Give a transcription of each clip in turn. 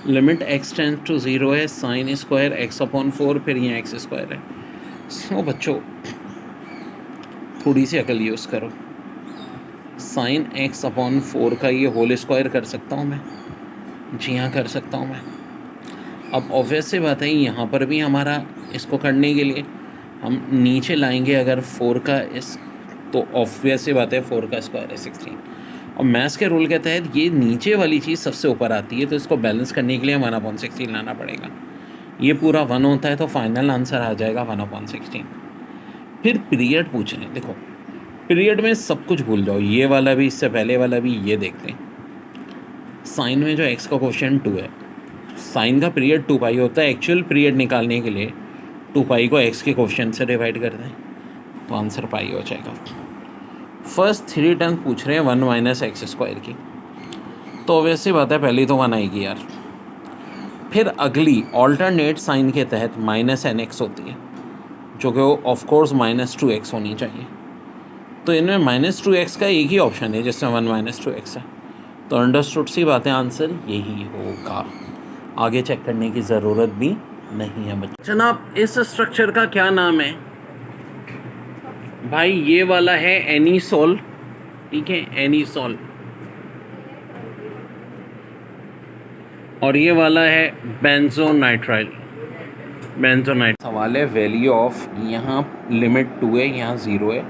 Limit x tense to 0 है, sine square x upon 4, फिर यहाँ x स्क्वायर है। सो बच्चों थोड़ी सी अकल यूज़ करो। साइन x अपॉन 4 का ये होल स्क्वायर कर सकता हूँ मैं? जी हाँ, कर सकता हूँ मैं। अब ऑब्वियस सी बात है, यहाँ पर भी हमारा इसको करने के लिए हम नीचे लाएंगे अगर 4 का इस, तो ऑब्वियस सी बात है 4 का स्क्वायर है 16। और मैथ्स के रूल के तहत ये नीचे वाली चीज़ सबसे ऊपर आती है, तो इसको बैलेंस करने के लिए 1/16 लाना पड़ेगा। ये पूरा 1 होता है तो फाइनल आंसर आ जाएगा 1/16। फिर पीरियड पूछ रहे हैं। देखो पीरियड में सब कुछ भूल जाओ, ये वाला भी, इससे पहले वाला भी। ये देखते हैं साइन में जो x का क्वेश्चन 2 है, साइन का पीरियड 2 पाई होता है। एक्चुअल पीरियड निकालने के लिए 2 पाई को x के क्वेश्चन से डिवाइड कर दें तो आंसर पाई हो जाएगा। फर्स्ट 3 टर्म पूछ रहे हैं 1 माइनस एक्स स्क्वायर की, तो ऑब्वियसली बात है पहली तो 1 आएगी यार। फिर अगली ऑल्टरनेट साइन के तहत माइनस एन एक्स होती है, जो कि ऑफकोर्स -2x होनी चाहिए। तो इनमें -2x का एक ही ऑप्शन है जिसमें 1 -2x है, तो अंडरस्टूड सी बात है, आंसर यही होगा। आगे चेक करने की ज़रूरत भी नहीं है बच्चों। जनाब इस स्ट्रक्चर का क्या नाम है भाई? ये वाला है एनीसोल, ठीक है, एनीसोल। और ये वाला है बेंजोनाइट्राइल, बेंजोनाइट। सवाल है वैल्यू ऑफ, यहाँ लिमिट 2 है, यहाँ 0 है,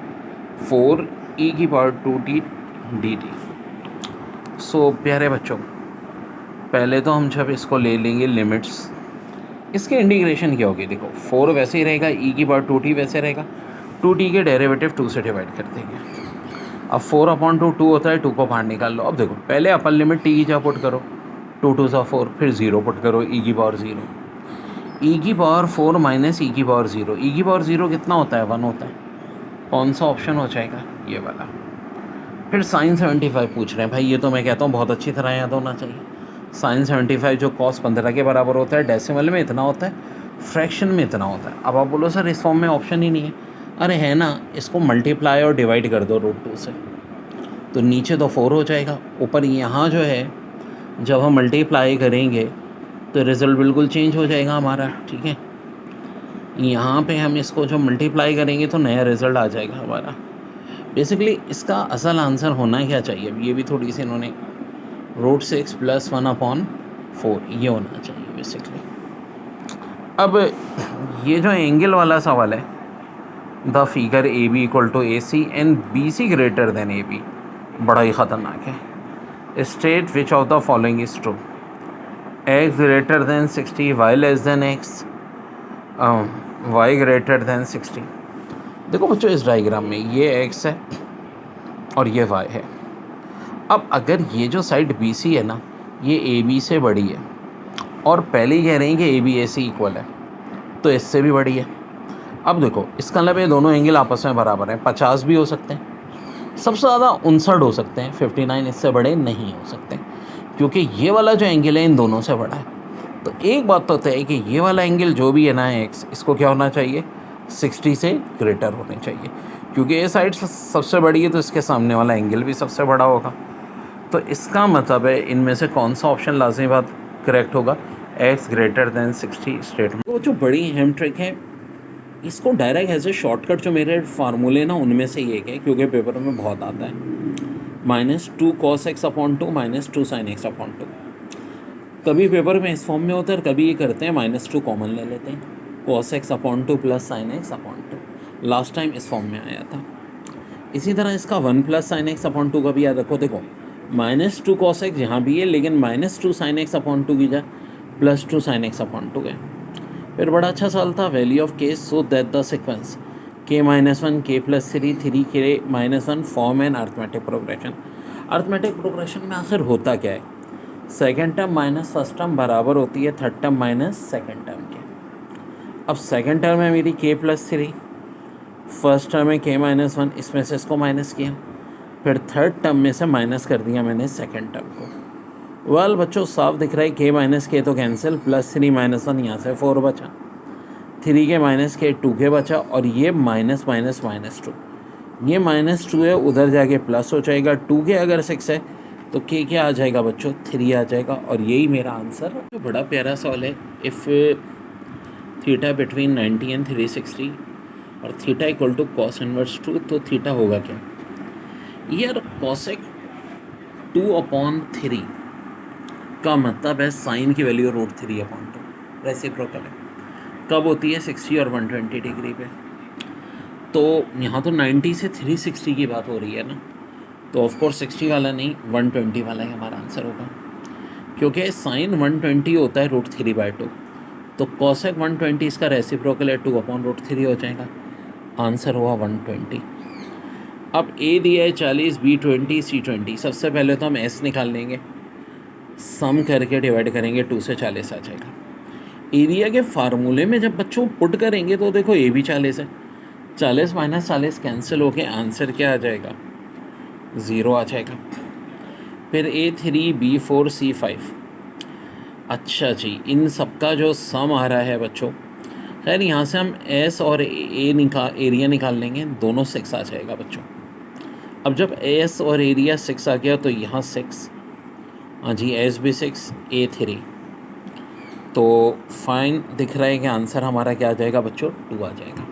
4e⁻2t dt। सो प्यारे बच्चों, पहले तो हम जब इसको ले लेंगे लिमिट्स, इसके इंटीग्रेशन क्या होगी? देखो 4 वैसे ही रहेगा, e⁻2t वैसे रहेगा, 2t के डेरिवेटिव 2 से डिवाइड कर देंगे। अब 4/2 2 होता है, 2 को बाहर निकाल लो। अब देखो पहले अपर लिमिट t की जगह पुट करो, 2 2 = 4, फिर 0 पुट करो, e⁻0, e⁻4 minus e⁻0, e⁻0 कितना होता है? 1 होता है। कौन सा ऑप्शन हो जाएगा? ये वाला। फिर साइन 75 पूछ रहे हैं भाई, ये तो मैं कहता हूँ बहुत अच्छी तरह याद होना चाहिए। साइन 75 जो cos 15 के बराबर होता है, डेसिमल में इतना होता है, फ्रैक्शन में इतना होता है। अब आप बोलो सर इस फॉर्म में ऑप्शन ही नहीं है। अरे है ना, इसको मल्टीप्लाई और डिवाइड कर दो √2 से, तो नीचे तो 4 हो जाएगा, ऊपर यहाँ जो है जब हम मल्टीप्लाई करेंगे तो रिज़ल्ट बिल्कुल चेंज हो जाएगा हमारा, ठीक है। यहाँ पे हम इसको जो मल्टीप्लाई करेंगे तो नया रिज़ल्ट आ जाएगा हमारा। बेसिकली इसका असल आंसर होना क्या चाहिए? ये भी थोड़ी सी इन्होंने √6 + 1/4 ये होना चाहिए बेसिकली। अब ये जो एंगल वाला सवाल है, the figure AB = AC and BC greater than AB, बड़ा ही ख़तरनाक है। State which of the following is true? x greater than 60, y less than x, y greater than 60। देखो बच्चों इस डायग्राम में ये x है और ये y है। अब अगर ये जो साइड BC है ना, ये AB से बड़ी है, और पहले ही कह रहे हैं कि AB AC इक्वल है, तो इससे भी बड़ी है। अब देखो इसका मतलब ये दोनों एंगल आपस में बराबर हैं, 50 भी हो सकते हैं, सबसे ज़्यादा 59 हो सकते हैं, 59 इससे बड़े नहीं हो सकते, क्योंकि ये वाला जो एंगल है इन दोनों से बड़ा है। तो एक बात तो तय है कि ये वाला एंगल जो भी है ना x, इसको क्या होना चाहिए? 60 से ग्रेटर होने चाहिए, क्योंकि ये साइड सबसे बड़ी है तो इसके सामने वाला एंगल भी सबसे बड़ा होगा। तो इसका मतलब है इनमें से कौन सा ऑप्शन लाजमी बात करेक्ट होगा? x greater than 60 statement. तो जो बड़ी अहम ट्रिक है, इसको डायरेक्ट एज ए शॉर्टकट जो मेरे फार्मूले ना उनमें से एक है, क्योंकि पेपर में बहुत आता है। -2 cos x/2 -2 sin x/2। कभी पेपर में इस फॉर्म में होता है और कभी ये करते हैं -2 कॉमन ले लेते हैं, cos x/2 + sin x/2। Last time इस फॉर्म में आया था। इसी तरह इसका 1 + sin x/2 का भी याद रखो। देखो -2 cos x यहाँ भी है, लेकिन -2 sin x/2 की जगह +2 sin x/2 है। फिर बड़ा अच्छा सवाल था, value of k so that the sequence k-1 k+3 3 k-1 form an arithmetic progression. Arithmetic progression में आखिर होता क्या है? Second term minus first term बराबर होती है third term minus second term के। अब सेकेंड टर्म है मेरी k+3, फर्स्ट टर्म है k-1, इसमें से इसको माइनस किया, फिर थर्ड टर्म में से माइनस कर दिया मैंने सेकेंड टर्म को। वेल बच्चों साफ दिख रहा है, k-k तो कैंसिल, +3 - 1 यहाँ से 4 बचा, 3 के -k 2 के बचा, और ये माइनस -2, ये -2 है, उधर जाके प्लस हो जाएगा। 2 के अगर 6 है तो के क्या आ जाएगा बच्चों, 3 आ जाएगा, और यही मेरा आंसर। जो बड़ा प्यारा सवाल है, इफ़ थीटा बिटवीन 90 एंड 360 और theta equal to cos inverse 2, तो थीटा होगा क्या यार? कॉसेक 2/3 का मतलब है साइन की वैल्यू √3/2, रेसिप्रोकल है। कब होती है? 60 और 120 डिग्री पे। तो यहाँ तो 90 से 360 की बात हो रही है ना, तो ऑफकोर्स 60 वाला नहीं, 120 वाला ही हमारा आंसर होगा, क्योंकि साइन 120 होता है √3/2, तो कॉसेक 120 इसका रेसिप्रोकल है, 2/√3 हो जाएगा। आंसर हुआ 120। अब ए दिया है 40, बी 20, सी 20। सबसे पहले तो हम एस निकाल लेंगे, सम करके डिवाइड करेंगे, 2 से 40 आ जाएगा। एरिया के फार्मूले में जब बच्चों पुट करेंगे तो देखो ए भी 40 है, 40 माइनस 40 कैंसिल होके आंसर क्या आ जाएगा? 0 आ जाएगा। फिर A3, B4, C5। अच्छा जी, इन सबका जो सम आ रहा है बच्चों, खैर यहाँ से हम एस और एरिया निकाल लेंगे, दोनों 6 आ जाएगा बच्चों। अब जब एस और एरिया 6 आ गया तो यहाँ 6, हाँ जी, एस भी 6, A3, तो फाइन दिख रहा है कि आंसर हमारा क्या आ जाएगा बच्चों? 2 आ जाएगा।